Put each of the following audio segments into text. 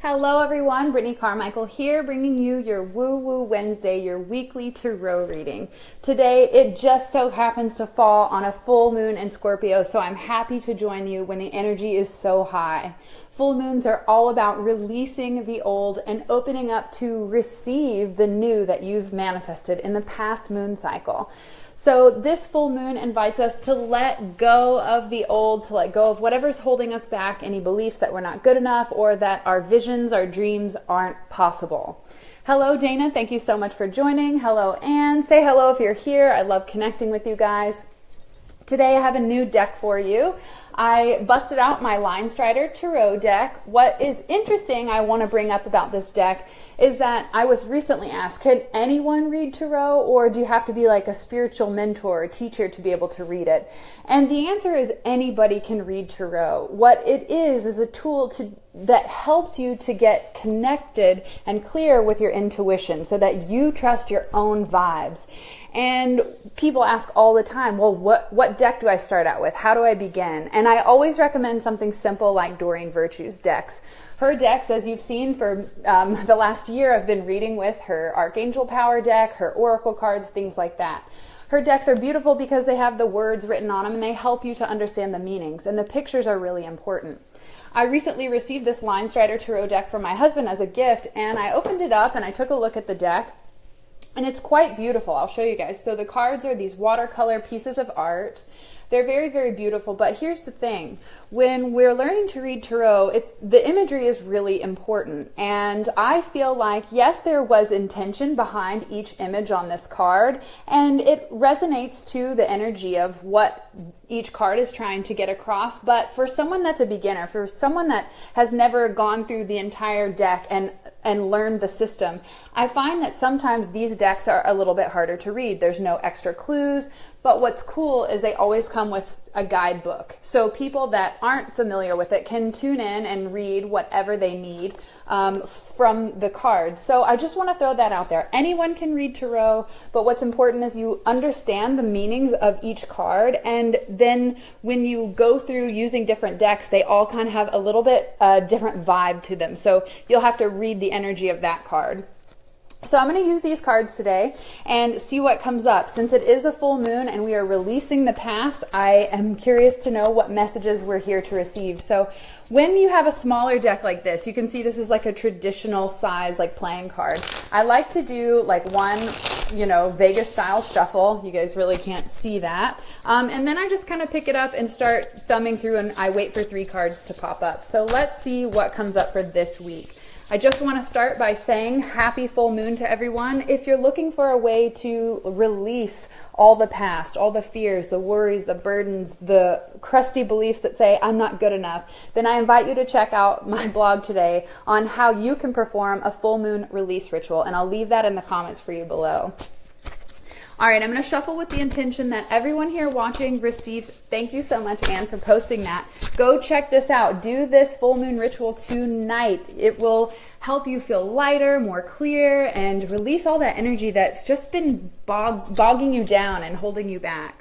Hello everyone, Brittany Carmichael here, bringing you your Woo Woo Wednesday, your weekly tarot reading. Today, it just so happens to fall on a full moon in Scorpio, so I'm happy to join you when the energy is so high. Full moons are all about releasing the old and opening up to receive the new that you've manifested in the past moon cycle. So this full moon invites us to let go of the old, to let go of whatever's holding us back, any beliefs that we're not good enough or that our visions, our dreams aren't possible. Hello, Dana. Thank you so much for joining. Hello, Anne. Say hello if you're here. I love connecting with you guys. Today I have a new deck for you. I busted out my Line Strider Tarot deck. What is interesting I want to bring up about this deck is that I was recently asked, can anyone read Tarot, or do you have to be like a spiritual mentor or teacher to be able to read it? And the answer is anybody can read Tarot. What it is a tool that helps you to get connected and clear with your intuition so that you trust your own vibes. And people ask all the time, well, what deck do I start out with? How do I begin? And I always recommend something simple like Doreen Virtue's decks. Her decks, as you've seen for the last year, I've been reading with her Archangel Power deck, her Oracle cards, things like that. Her decks are beautiful because they have the words written on them and they help you to understand the meanings, and the pictures are really important. I recently received this Line Strider Tarot deck from my husband as a gift, and I opened it up and I took a look at the deck. And it's quite beautiful. I'll show you guys. So the cards are these watercolor pieces of art. They're very, very beautiful. But here's the thing. When we're learning to read Tarot, the imagery is really important. And I feel like, yes, there was intention behind each image on this card. And it resonates to the energy of what each card is trying to get across. But for someone that's a beginner, for someone that has never gone through the entire deck and learned the system, I find that sometimes these decks are a little bit harder to read. There's no extra clues, but what's cool is they always come with a guidebook. So people that aren't familiar with it can tune in and read whatever they need from the cards. So I just want to throw that out there. Anyone can read Tarot, but what's important is you understand the meanings of each card, and then when you go through using different decks, they all kind of have a little bit different vibe to them. So you'll have to read the energy of that card. So I'm going to use these cards today and see what comes up. Since it is a full moon and we are releasing the past, I am curious to know what messages we're here to receive. So when you have a smaller deck like this, you can see this is like a traditional size, like playing card. I like to do like one, Vegas style shuffle. You guys really can't see that. And then I just kind of pick it up and start thumbing through, and I wait for 3 cards to pop up. So let's see what comes up for this week. I just want to start by saying happy full moon to everyone. If you're looking for a way to release all the past, all the fears, the worries, the burdens, the crusty beliefs that say I'm not good enough, then I invite you to check out my blog today on how you can perform a full moon release ritual, and I'll leave that in the comments for you below. All right, I'm going to shuffle with the intention that everyone here watching receives. Thank you so much, Anne, for posting that. Go check this out. Do this full moon ritual tonight. It will help you feel lighter, more clear, and release all that energy that's just been bogging you down and holding you back.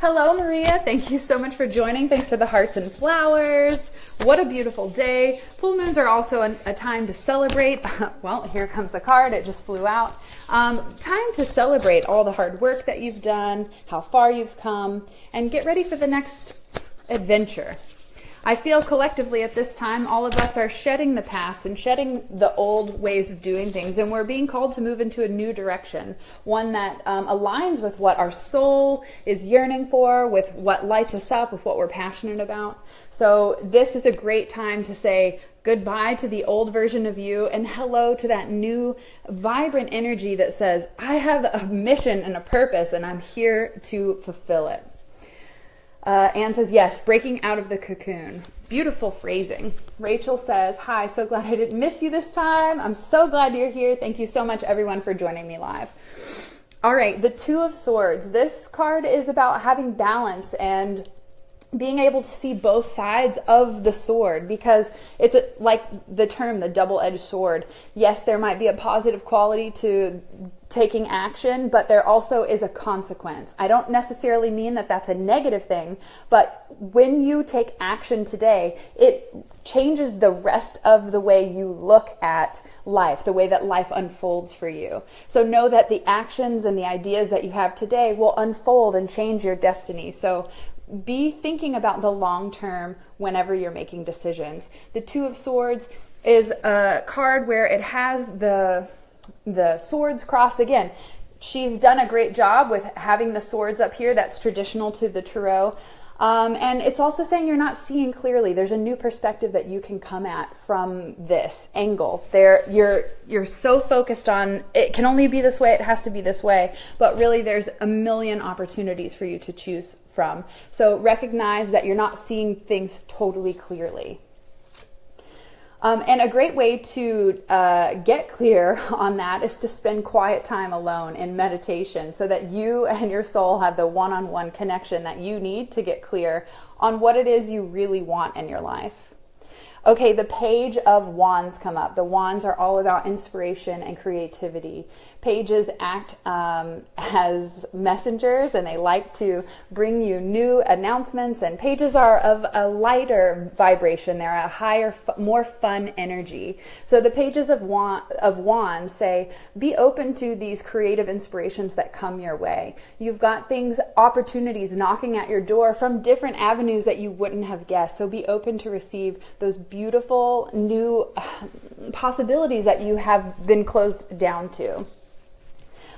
Hello, Maria. Thank you so much for joining. Thanks for the hearts and flowers. What a beautiful day. Full moons are also a time to celebrate. Well, here comes the card. It just flew out. Time to celebrate all the hard work that you've done, how far you've come, and get ready for the next adventure. I feel collectively at this time, all of us are shedding the past and shedding the old ways of doing things, and we're being called to move into a new direction, one that aligns with what our soul is yearning for, with what lights us up, with what we're passionate about. So this is a great time to say goodbye to the old version of you and hello to that new vibrant energy that says, I have a mission and a purpose and I'm here to fulfill it. Anne says, yes, breaking out of the cocoon. Beautiful phrasing. Rachel says, hi, so glad I didn't miss you this time. I'm so glad you're here. Thank you so much, everyone, for joining me live. All right, the Two of Swords. This card is about having balance and being able to see both sides of the sword, because it's like the term, the double-edged sword. Yes, there might be a positive quality to taking action, but there also is a consequence. I don't necessarily mean that that's a negative thing, but when you take action today, it changes the rest of the way you look at life, the way that life unfolds for you. So know that the actions and the ideas that you have today will unfold and change your destiny. So be thinking about the long term whenever you're making decisions. The Two of Swords is a card where it has the swords crossed. Again, she's done a great job with having the swords up here. That's traditional to the tarot. And it's also saying you're not seeing clearly. There's a new perspective that you can come at from this angle. You're so focused on it can only be this way, it has to be this way, but really there's a million opportunities for you to choose from. So recognize that you're not seeing things totally clearly. And a great way to get clear on that is to spend quiet time alone in meditation, so that you and your soul have the one-on-one connection that you need to get clear on what it is you really want in your life. Okay, the Page of Wands come up. The wands are all about inspiration and creativity. Pages act as messengers, and they like to bring you new announcements, and pages are of a lighter vibration. They're a higher, more fun energy. So the Pages of Wands say, be open to these creative inspirations that come your way. You've got things, opportunities knocking at your door from different avenues that you wouldn't have guessed. So be open to receive those beautiful new possibilities that you have been closed down to.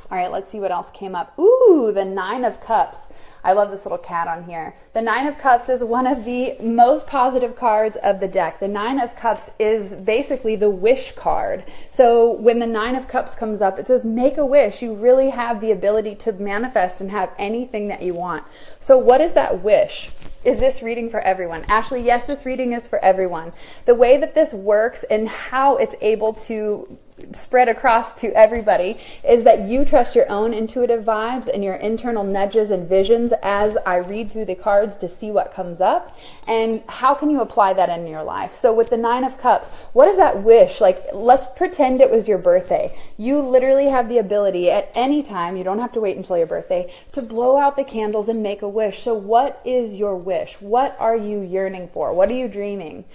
All right, let's see what else came up. Ooh, the Nine of Cups. I love this little cat on here. The Nine of Cups is one of the most positive cards of the deck. The Nine of Cups is basically the wish card. So when the Nine of Cups comes up, it says make a wish. You really have the ability to manifest and have anything that you want. So what is that wish? Is this reading for everyone? Ashley, yes, this reading is for everyone. The way that this works and how it's able to spread across to everybody is that you trust your own intuitive vibes and your internal nudges and visions as I read through the cards to see what comes up, and how can you apply that in your life. So with the Nine of Cups, what is that wish? Like, let's pretend it was your birthday. You literally have the ability at any time, you don't have to wait until your birthday, to blow out the candles and make a wish. So what is your wish? What are you yearning for? What are you dreaming?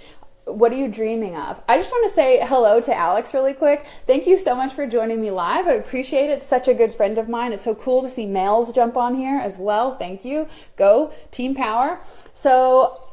What are you dreaming of? I just want to say hello to Alex really quick. Thank you so much for joining me live. I appreciate it. Such a good friend of mine. It's so cool to see males jump on here as well. Thank you. Go team power. So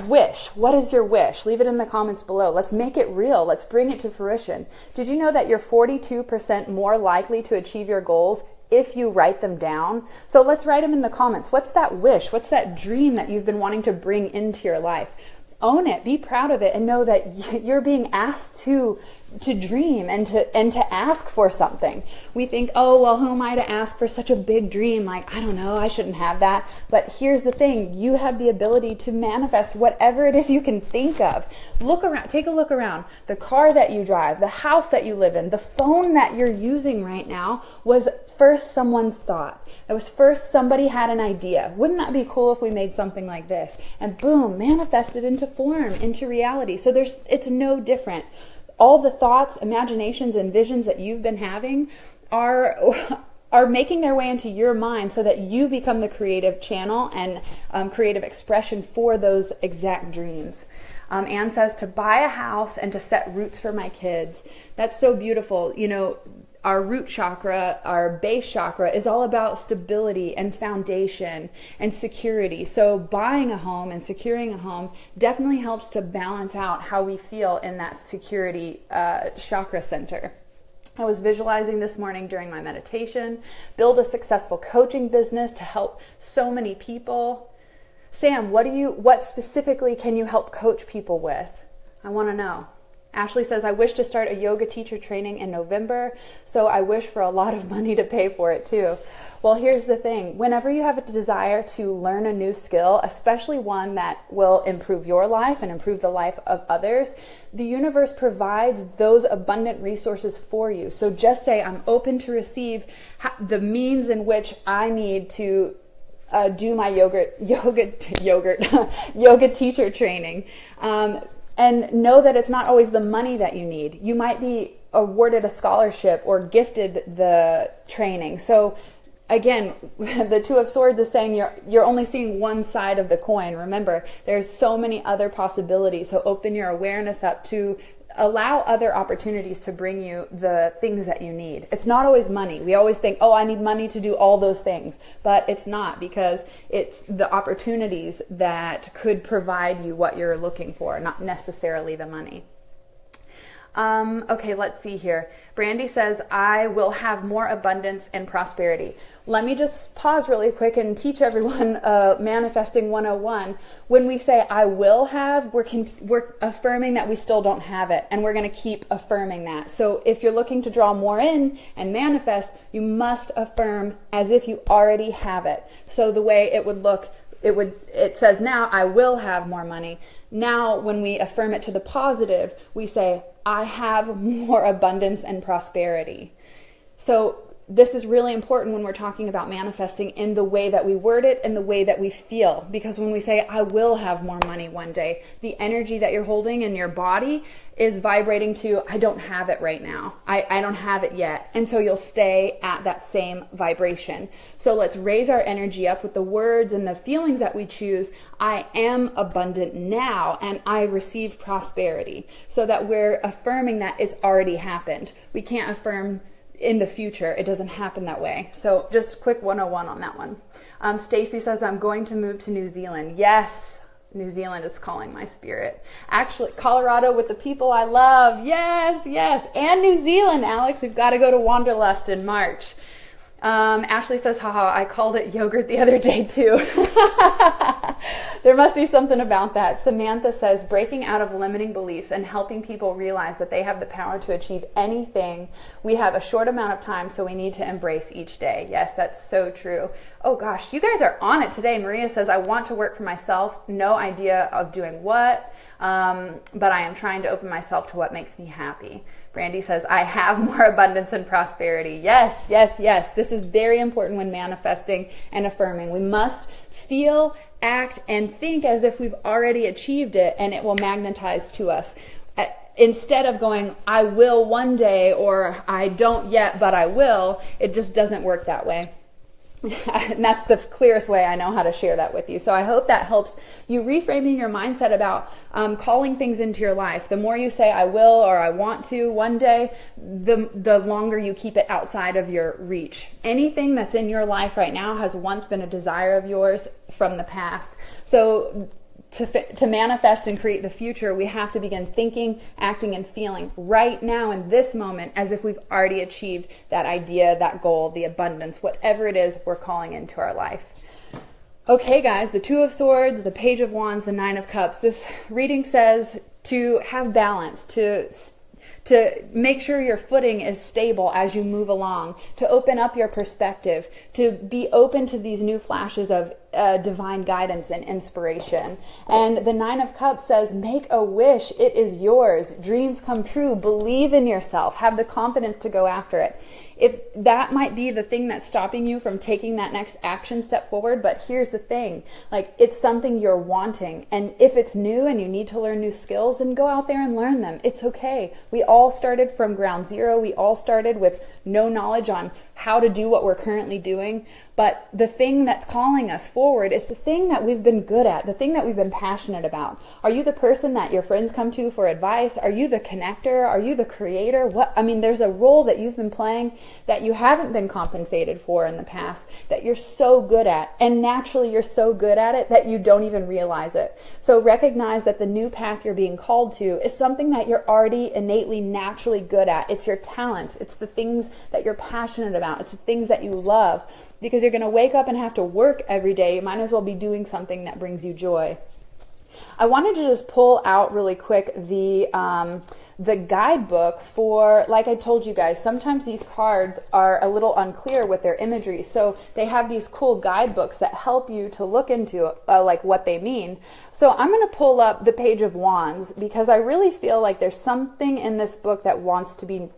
wish. What is your wish? Leave it in the comments below. Let's make it real. Let's bring it to fruition. Did you know that you're 42% more likely to achieve your goals if you write them down? So let's write them in the comments. What's that wish? What's that dream that you've been wanting to bring into your life? Own it, be proud of it, and know that you're being asked to dream and to ask for something. We think, oh, well, who am I to ask for such a big dream? Like, I don't know, I shouldn't have that. But here's the thing, you have the ability to manifest whatever it is you can think of. Look around, take a look around. The car that you drive, the house that you live in, the phone that you're using right now was first someone's thought. It was first somebody had an idea. Wouldn't that be cool if we made something like this? And boom, manifested into form, into reality. So it's no different. All the thoughts, imaginations, and visions that you've been having are making their way into your mind so that you become the creative channel and creative expression for those exact dreams. Anne says to buy a house and to set roots for my kids. That's so beautiful. You know, our root chakra, our base chakra, is all about stability and foundation and security. So buying a home and securing a home definitely helps to balance out how we feel in that security chakra center. I was visualizing this morning during my meditation, build a successful coaching business to help so many people. Sam, what specifically can you help coach people with? I want to know. Ashley says, I wish to start a yoga teacher training in November, so I wish for a lot of money to pay for it too. Well, here's the thing. Whenever you have a desire to learn a new skill, especially one that will improve your life and improve the life of others, the universe provides those abundant resources for you. So just say, I'm open to receive the means in which I need to do my yoga teacher training. And know that it's not always the money that you need. You might be awarded a scholarship or gifted the training. So again, the Two of Swords is saying you're only seeing one side of the coin. Remember, there's so many other possibilities. So open your awareness up to allow other opportunities to bring you the things that you need. It's not always money. We always think, oh, I need money to do all those things. But it's not, because it's the opportunities that could provide you what you're looking for, not necessarily the money. Okay, let's see here. Brandy says, I will have more abundance and prosperity. Let me just pause really quick and teach everyone Manifesting 101. When we say I will have, we're affirming that we still don't have it, and we're going to keep affirming that. So if you're looking to draw more in and manifest, you must affirm as if you already have it. So the way it would look, it says now I will have more money. Now when we affirm it to the positive, we say I have more abundance and prosperity. So this is really important when we're talking about manifesting, in the way that we word it and the way that we feel. Because when we say, I will have more money one day, the energy that you're holding in your body is vibrating to, I don't have it right now. I don't have it yet. And so you'll stay at that same vibration. So let's raise our energy up with the words and the feelings that we choose. I am abundant now, and I receive prosperity. So that we're affirming that it's already happened. We can't affirm in the future. It doesn't happen that way. So just quick 101 on that one. Stacy says, I'm going to move to New Zealand. Yes, New Zealand is calling my spirit. Actually, Colorado with the people I love. Yes, yes. And New Zealand, Alex. We've got to go to Wanderlust in March. Ashley says, haha, I called it yogurt the other day too. There must be something about that. Samantha says, breaking out of limiting beliefs and helping people realize that they have the power to achieve anything. We have a short amount of time, so we need to embrace each day. Yes, that's so true. Oh gosh, you guys are on it today. Maria says, I want to work for myself. No idea of doing what, but I am trying to open myself to what makes me happy. Brandy says, I have more abundance and prosperity. Yes, yes, yes. This is very important when manifesting and affirming. We must feel, act, and think as if we've already achieved it, and it will magnetize to us. Instead of going, I will one day, or I don't yet, but I will, it just doesn't work that way. And that's the clearest way I know how to share that with you. So I hope that helps you reframing your mindset about calling things into your life. The more you say I will or I want to one day, the longer you keep it outside of your reach. Anything that's in your life right now has once been a desire of yours from the past. So to manifest and create the future, we have to begin thinking, acting, and feeling right now in this moment as if we've already achieved that idea, that goal, the abundance, whatever it is we're calling into our life. Okay, guys, the Two of Swords, the Page of Wands, the Nine of Cups. This reading says to have balance, to make sure your footing is stable as you move along, to open up your perspective, to be open to these new flashes of divine guidance and inspiration. And the Nine of Cups says, make a wish. It is yours. Dreams come true. Believe in yourself. Have the confidence to go after it. If that might be the thing that's stopping you from taking that next action step forward, but here's the thing, like, it's something you're wanting. And if it's new and you need to learn new skills, then go out there and learn them. It's okay. We all started from ground zero. We all started with no knowledge on how to do what we're currently doing. But the thing that's calling us forward is the thing that we've been good at, the thing that we've been passionate about. Are you the person that your friends come to for advice? Are you the connector? Are you the creator? There's a role that you've been playing that you haven't been compensated for in the past that you're so good at. And naturally, you're so good at it that you don't even realize it. So recognize that the new path you're being called to is something that you're already innately, naturally good at. It's your talents. It's the things that you're passionate about. It's the things that you love. Because you're going to wake up and have to work every day, you might as well be doing something that brings you joy. I wanted to just pull out really quick the guidebook for, like I told you guys, sometimes these cards are a little unclear with their imagery. So they have these cool guidebooks that help you to look into like what they mean. So I'm going to pull up the Page of Wands because I really feel like there's something in this book that wants to be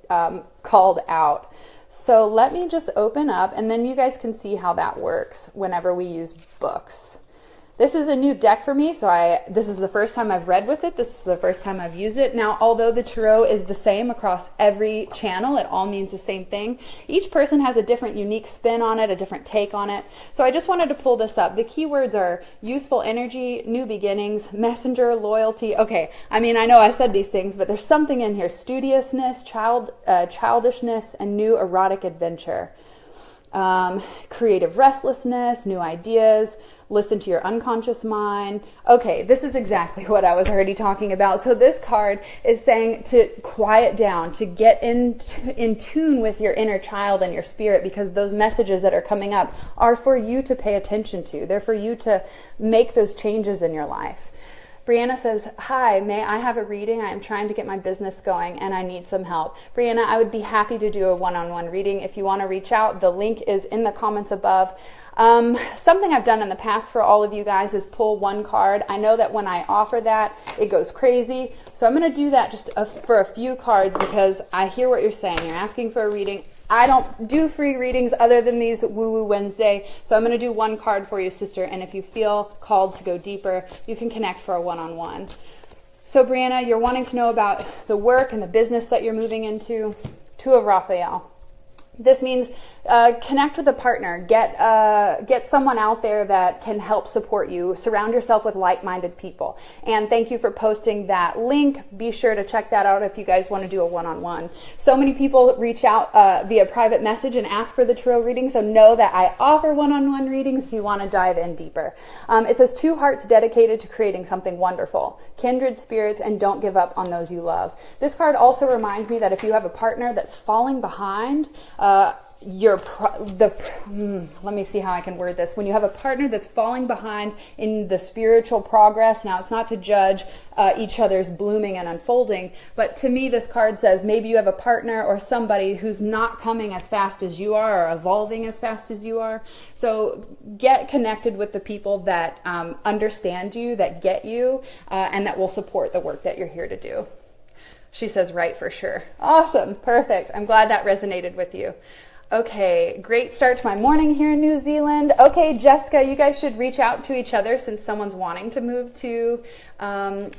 called out. So let me just open up, and then you guys can see how that works whenever we use books. This is a new deck for me, so this is the first time I've read with it. This is the first time I've used it. Now, although the tarot is the same across every channel, it all means the same thing. Each person has a different unique spin on it, a different take on it. So I just wanted to pull this up. The keywords are youthful energy, new beginnings, messenger, loyalty. Okay, I mean, I know I said these things, but there's something in here. Studiousness, childishness, and new erotic adventure. Creative restlessness, new ideas, listen to your unconscious mind. Okay, this is exactly what I was already talking about. So this card is saying to quiet down, to get in tune with your inner child and your spirit, because those messages that are coming up are for you to pay attention to. They're for you to make those changes in your life. Brianna says, hi, may I have a reading? I am trying to get my business going and I need some help. Brianna, I would be happy to do a one-on-one reading. If you want to reach out, the link is in the comments above. Something I've done in the past for all of you guys is pull one card. I know that when I offer that, it goes crazy. So I'm going to do that just for a few cards, because I hear what you're saying. You're asking for a reading. I don't do free readings other than these Woo Woo Wednesday. So I'm going to do one card for you, sister. And if you feel called to go deeper, you can connect for a one-on-one. So Brianna, you're wanting to know about the work and the business that you're moving into. Two of Raphael. This means connect with a partner. Get someone out there that can help support you. Surround yourself with like-minded people. And thank you for posting that link. Be sure to check that out if you guys want to do a one-on-one. So many people reach out via private message and ask for the tarot reading, so know that I offer one-on-one readings if you want to dive in deeper. It says two hearts dedicated to creating something wonderful. Kindred spirits, and don't give up on those you love. This card also reminds me that if you have a partner that's falling behind, let me see how I can word this. When you have a partner that's falling behind in the spiritual progress, now it's not to judge each other's blooming and unfolding, but to me this card says maybe you have a partner or somebody who's not coming as fast as you are or evolving as fast as you are. So get connected with the people that understand you, that get you, and that will support the work that you're here to do. She says, right, for sure. Awesome. Perfect. I'm glad that resonated with you. Okay, great start to my morning here in New Zealand. Okay, Jessica, you guys should reach out to each other since someone's wanting to move to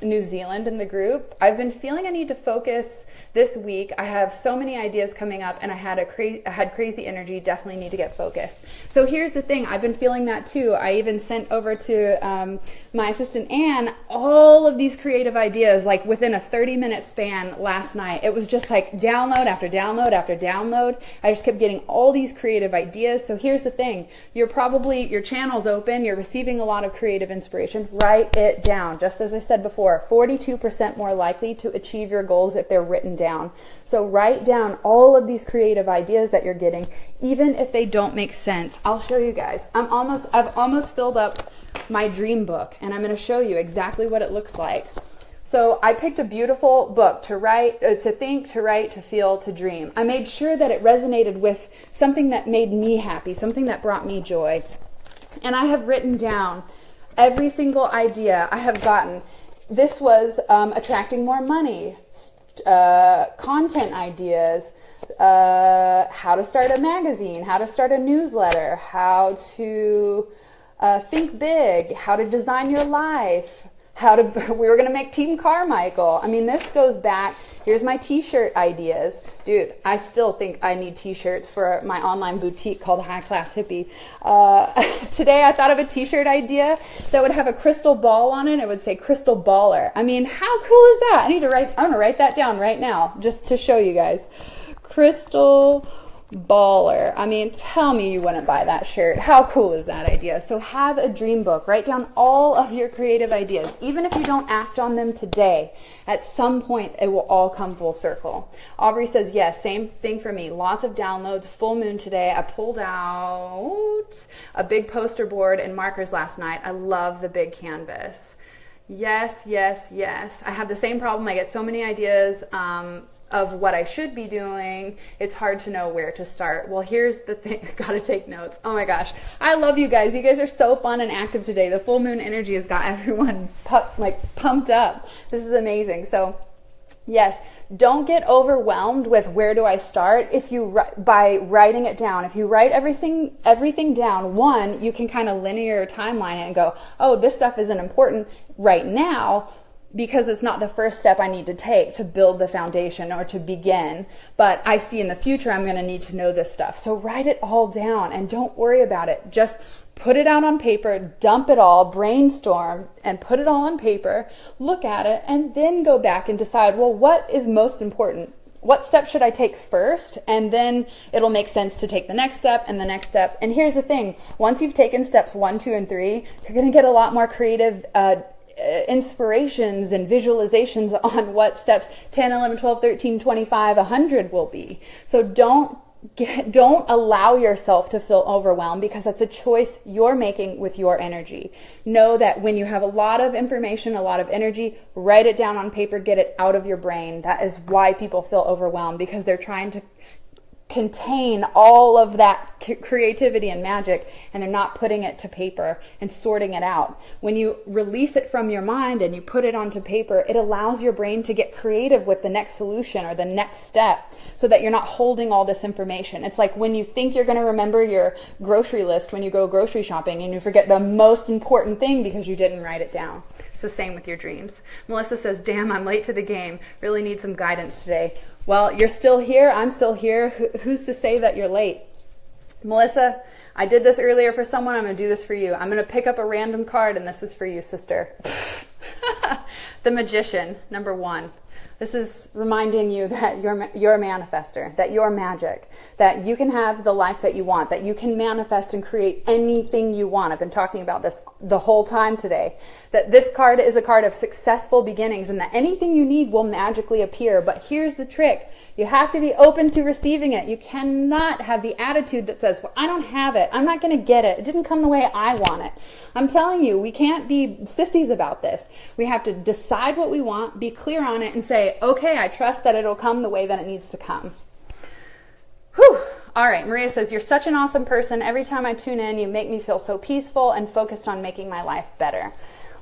New Zealand in the group. I've been feeling I need to focus this week. I have so many ideas coming up and I had crazy energy, definitely need to get focused. So here's the thing, I've been feeling that too. I even sent over to my assistant Anne all of these creative ideas like within a 30-minute span last night. It was just like download after download after download. I just kept getting all these creative ideas. So here's the thing, your channel's open, you're receiving a lot of creative inspiration. Write it down. Just as I said before, 42% more likely to achieve your goals if they're written down. So write down all of these creative ideas that you're getting, even if they don't make sense. I'll show you guys. I've almost filled up my dream book, and I'm going to show you exactly what it looks like. So I picked a beautiful book to write, to think, to write, to feel, to dream. I made sure that it resonated with something that made me happy, something that brought me joy. And I have written down every single idea I have gotten. This was attracting more money, content ideas, how to start a magazine, how to start a newsletter, how to think big, how to design your life, we were going to make Team Carmichael. I mean, this goes back. Here's my t-shirt ideas. Dude, I still think I need t-shirts for my online boutique called High Class Hippie. Today I thought of a t-shirt idea that would have a crystal ball on it. It would say Crystal Baller. I mean, how cool is that? I'm going to write that down right now just to show you guys. Crystal Baller. I mean, tell me you wouldn't buy that shirt. How cool is that idea? So have a dream book. Write down all of your creative ideas. Even if you don't act on them today, at some point it will all come full circle. Aubrey says, yes, same thing for me. Lots of downloads. Full moon today. I pulled out a big poster board and markers last night. I love the big canvas. Yes, yes, yes. I have the same problem. I get so many ideas of what I should be doing. It's hard to know where to start. Well, here's the thing. I gotta take notes. Oh my gosh. I love you guys. You guys are so fun and active today. The full moon energy has got everyone pumped up. This is amazing. So Yes, don't get overwhelmed with where do I start if you by writing it down. If you write everything down, one, you can kind of linear timeline it and go, oh, this stuff isn't important right now because it's not the first step I need to take to build the foundation or to begin. But I see in the future I'm going to need to know this stuff. So write it all down and don't worry about it. Just put it out on paper, dump it all, brainstorm, and put it all on paper, look at it, and then go back and decide, well, what is most important? What step should I take first? And then it'll make sense to take the next step and the next step. And here's the thing. Once you've taken steps 1, 2, and 3, you're going to get a lot more creative inspirations and visualizations on what steps 10, 11, 12, 13, 25, 100 will be. So don't allow yourself to feel overwhelmed because that's a choice you're making with your energy. Know that when you have a lot of information, a lot of energy, write it down on paper, get it out of your brain. That is why people feel overwhelmed, because they're trying to contain all of that creativity and magic, and they're not putting it to paper and sorting it out. When you release it from your mind and you put it onto paper, it allows your brain to get creative with the next solution or the next step so that you're not holding all this information. It's like when you think you're going to remember your grocery list when you go grocery shopping and you forget the most important thing because you didn't write it down. It's the same with your dreams. Melissa says, damn, I'm late to the game. Really need some guidance today. Well, you're still here. I'm still here. Who's to say that you're late? Melissa, I did this earlier for someone. I'm going to do this for you. I'm going to pick up a random card, and this is for you, sister. The Magician, number 1. This is reminding you that you're a manifester, that you're magic, that you can have the life that you want, that you can manifest and create anything you want. I've been talking about this the whole time today, that this card is a card of successful beginnings and that anything you need will magically appear. But here's the trick. You have to be open to receiving it. You cannot have the attitude that says, well, I don't have it. I'm not going to get it. It didn't come the way I want it. I'm telling you, we can't be sissies about this. We have to decide what we want, be clear on it, and say, okay, I trust that it'll come the way that it needs to come. Whew. All right, Maria says, you're such an awesome person. Every time I tune in, you make me feel so peaceful and focused on making my life better.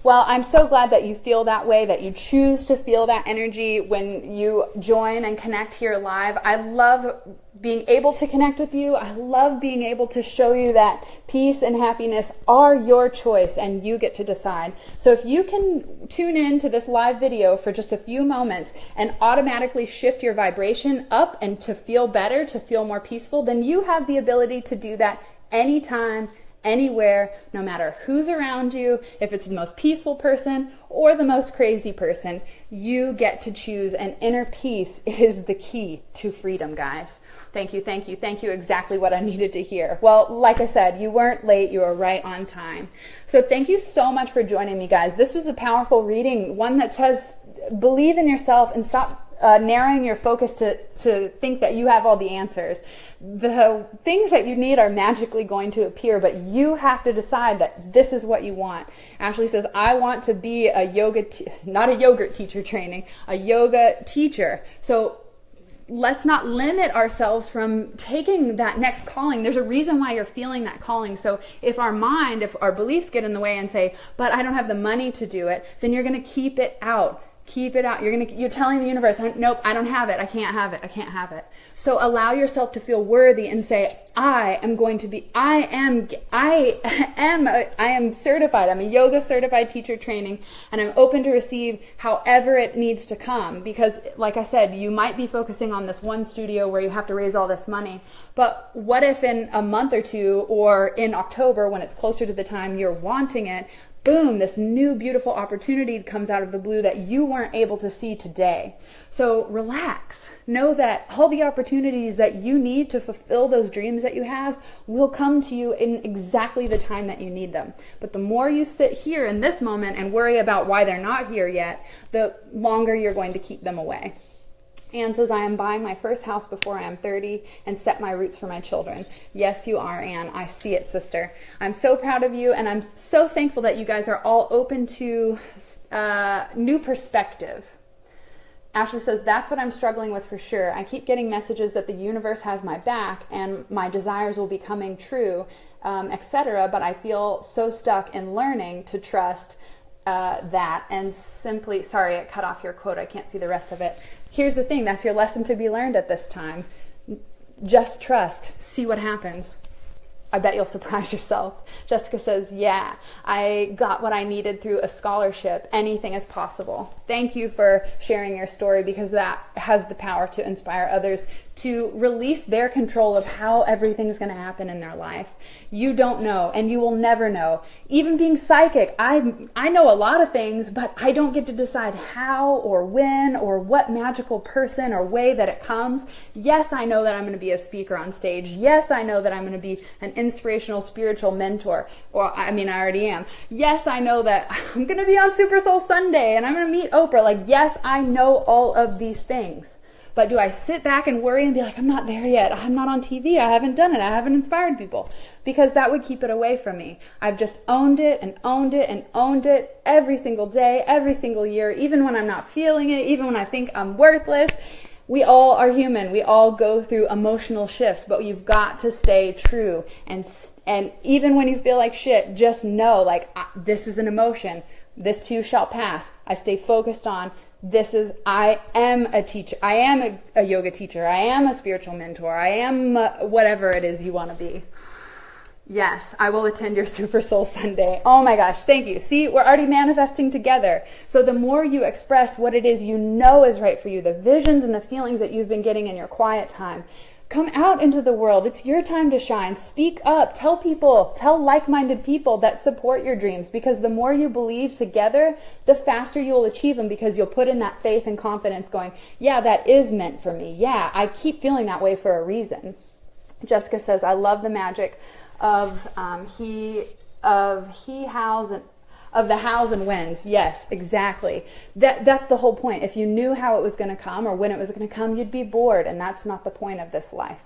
Well, I'm so glad that you feel that way, that you choose to feel that energy when you join and connect here live. I love being able to connect with you. I love being able to show you that peace and happiness are your choice and you get to decide. So if you can tune in to this live video for just a few moments and automatically shift your vibration up and to feel better, to feel more peaceful, then you have the ability to do that anytime, anywhere, no matter who's around you, if it's the most peaceful person or the most crazy person, you get to choose, and inner peace is the key to freedom, guys. Thank you, thank you, thank you. Exactly what I needed to hear. Well, like I said, you weren't late, you were right on time. So thank you so much for joining me, guys. This was a powerful reading, one that says, believe in yourself and stop narrowing your focus to think that you have all the answers. The things that you need are magically going to appear, but you have to decide that this is what you want. Ashley says, I want to be a not a yogurt teacher training, a yoga teacher. So let's not limit ourselves from taking that next calling. There's a reason why you're feeling that calling. So if our beliefs get in the way and say, but I don't have the money to do it, then you're going to keep it out. Keep it out. You're telling the universe, nope, I don't have it. I can't have it. I can't have it. So allow yourself to feel worthy and say, I am certified. I'm a yoga certified teacher training, and I'm open to receive however it needs to come. Because like I said, you might be focusing on this one studio where you have to raise all this money. But what if in a month or two, or in October when it's closer to the time you're wanting it, boom, this new beautiful opportunity comes out of the blue that you weren't able to see today. So relax. Know that all the opportunities that you need to fulfill those dreams that you have will come to you in exactly the time that you need them. But the more you sit here in this moment and worry about why they're not here yet, the longer you're going to keep them away. Anne says, I am buying my first house before I am 30 and set my roots for my children. Yes, you are, Anne. I see it, sister. I'm so proud of you, and I'm so thankful that you guys are all open to new perspective. Ashley says, that's what I'm struggling with for sure. I keep getting messages that the universe has my back and my desires will be coming true, etc. But I feel so stuck in learning to trust that and simply, sorry, it cut off your quote. I can't see the rest of it. Here's the thing. That's your lesson to be learned at this time. Just trust. See what happens. I bet you'll surprise yourself. Jessica says, yeah, I got what I needed through a scholarship. Anything is possible. Thank you for sharing your story, because that has the power to inspire others to release their control of how everything's going to happen in their life. You don't know, and you will never know. Even being psychic, I know a lot of things, but I don't get to decide how or when or what magical person or way that it comes. Yes, I know that I'm going to be a speaker on stage. Yes, I know that I'm going to be an inspirational spiritual mentor. Well, I mean, I already am. Yes, I know that I'm going to be on Super Soul Sunday and I'm going to meet Oprah. Like, yes, I know all of these things. But do I sit back and worry and be like, I'm not there yet. I'm not on TV. I haven't done it. I haven't inspired people. Because that would keep it away from me. I've just owned it and owned it and owned it every single day, every single year, even when I'm not feeling it, even when I think I'm worthless. We all are human. We all go through emotional shifts, but you've got to stay true. And even when you feel like shit, just know, like, this is an emotion. This too shall pass. I stay focused on I am a teacher. I am a yoga teacher. I am a spiritual mentor. I am whatever it is you want to be. Yes, I will attend your Super Soul Sunday. Oh my gosh, thank you. See, we're already manifesting together. So the more you express what it is you know is right for you, the visions and the feelings that you've been getting in your quiet time, come out into the world. It's your time to shine. Speak up. Tell people, tell like-minded people that support your dreams, because the more you believe together, the faster you will achieve them, because you'll put in that faith and confidence going, yeah, that is meant for me. Yeah, I keep feeling that way for a reason. Jessica says, I love the magic of the hows and whens. Yes, exactly. That's the whole point. If you knew how it was going to come or when it was going to come, you'd be bored, and that's not the point of this life.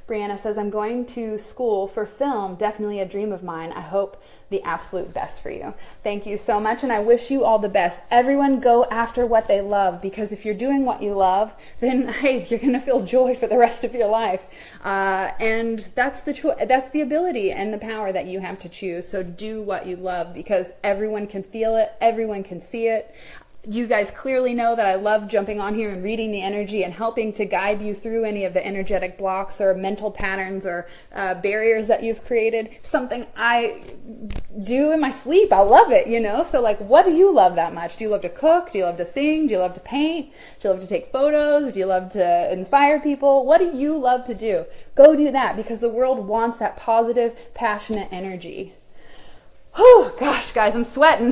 Brianna says, I'm going to school for film. Definitely a dream of mine. I hope the absolute best for you. Thank you so much, and I wish you all the best. Everyone go after what they love, because if you're doing what you love, then hey, you're going to feel joy for the rest of your life. And that's the ability and the power that you have to choose. So do what you love, because everyone can feel it. Everyone can see it. You guys clearly know that I love jumping on here and reading the energy and helping to guide you through any of the energetic blocks or mental patterns or barriers that you've created. Something I do in my sleep. I love it, you know? So like, what do you love that much? Do you love to cook? Do you love to sing? Do you love to paint? Do you love to take photos? Do you love to inspire people? What do you love to do? Go do that, because the world wants that positive, passionate energy. Oh gosh, guys, I'm sweating.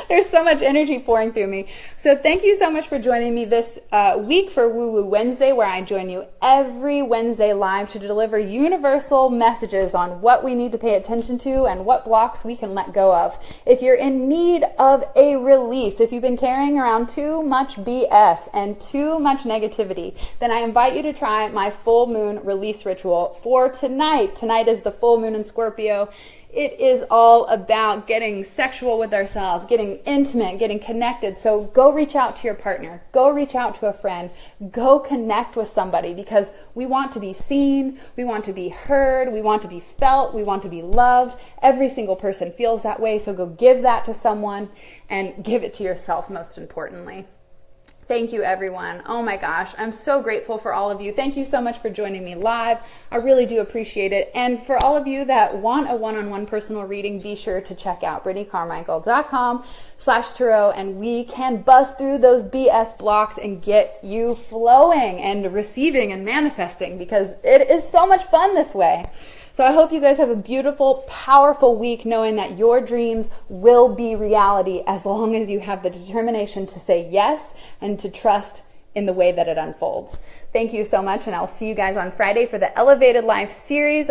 There's so much energy pouring through me. So thank you so much for joining me this week for Woo Woo Wednesday, where I join you every Wednesday live to deliver universal messages on what we need to pay attention to and what blocks we can let go of. If you're in need of a release, if you've been carrying around too much BS and too much negativity, then I invite you to try my full moon release ritual for tonight. Tonight is the full moon in Scorpio. It is all about getting sexual with ourselves, getting intimate, getting connected. So go reach out to your partner. Go reach out to a friend. Go connect with somebody, because we want to be seen. We want to be heard. We want to be felt. We want to be loved. Every single person feels that way. So go give that to someone, and give it to yourself, most importantly. Thank you, everyone. Oh my gosh, I'm so grateful for all of you. Thank you so much for joining me live. I really do appreciate it. And for all of you that want a one-on-one personal reading, be sure to check out BrittanyCarmichael.com/tarot, and we can bust through those BS blocks and get you flowing and receiving and manifesting, because it is so much fun this way. So I hope you guys have a beautiful, powerful week, knowing that your dreams will be reality as long as you have the determination to say yes and to trust in the way that it unfolds. Thank you so much, and I'll see you guys on Friday for the Elevated Life series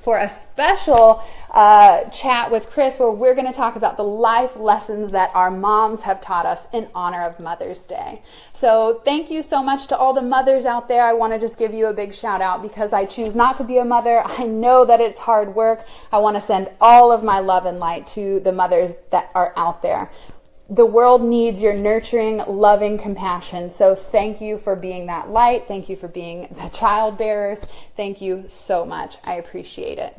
for a special chat with Chris, where we're going to talk about the life lessons that our moms have taught us in honor of Mother's Day. So thank you so much to all the mothers out there. I want to just give you a big shout out, because I choose not to be a mother. I know that it's hard work. I want to send all of my love and light to the mothers that are out there. The world needs your nurturing, loving compassion. So thank you for being that light. Thank you for being the child bearers. Thank you so much. I appreciate it.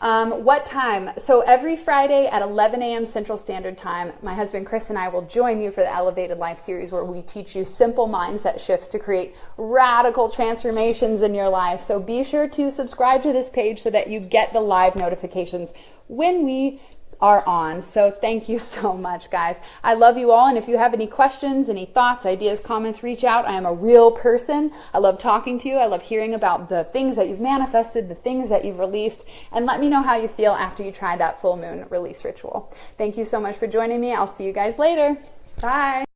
What time? So every Friday at 11 a.m. Central Standard Time, my husband Chris and I will join you for the Elevated Life series, where we teach you simple mindset shifts to create radical transformations in your life. So be sure to subscribe to this page so that you get the live notifications when we are on. So thank you so much, guys. I love you all. And if you have any questions, any thoughts, ideas, comments, reach out. I am a real person. I love talking to you. I love hearing about the things that you've manifested, the things that you've released, and let me know how you feel after you try that full moon release ritual. Thank you so much for joining me. I'll see you guys later. Bye.